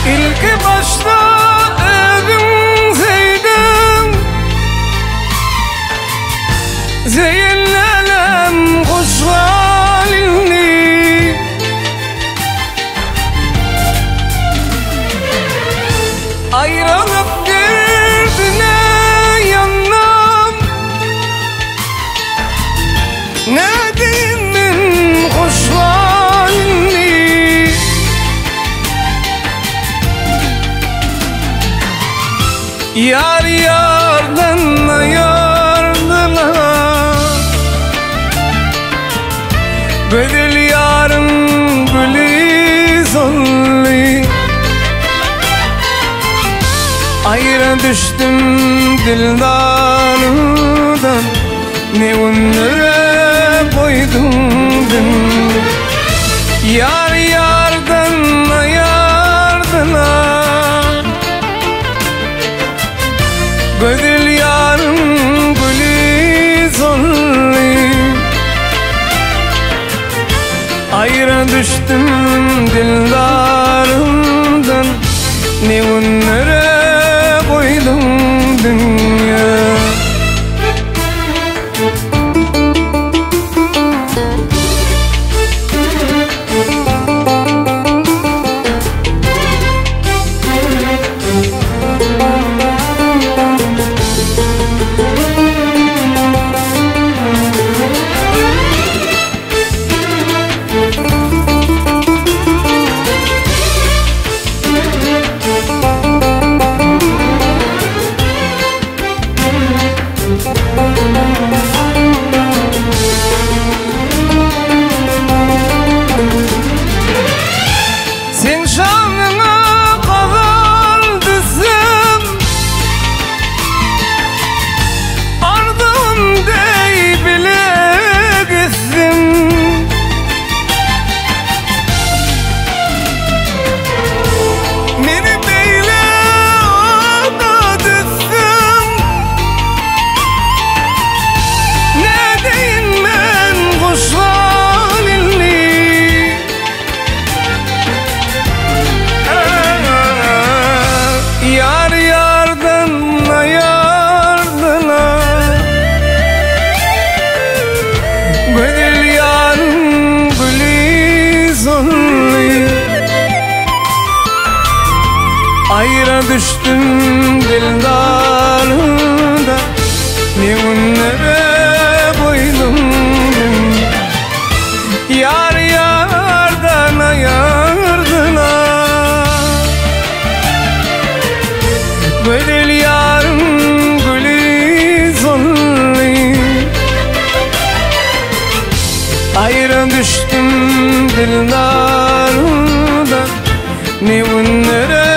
İlk başta evim zeydim, zeyinlelem hoş halini. Ayrılıp girdine yanım, ne diyeyim hoş halini. Yar yardan ayardılar, bedel yarım gülü zolli. Ayrı düştüm dildarından, ne onlara koydum ben. Yar yardan ayardılar, bedel yarım gülü zolli. Ayrı düştüm dildarımdan, ne onlara koydum dünya. Sen şanına kadar dizim, ardın dey bile gitsin. Beni beyle ada dizsin, ne deyin ben hoş halini. Yar yardan ayardılar, bedel yarım gülü zolli. Ayrı düştüm dildarında, ne onlara koydum ben. Yar yardan ayardılar, bedel yarım gülü zolli. Ayrı düştüm dildarında, ne onlara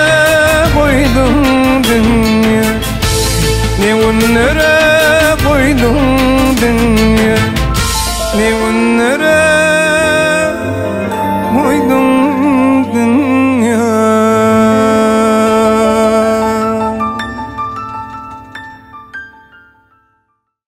koydum dünya. Ne onlara koydum dünya, ne onlara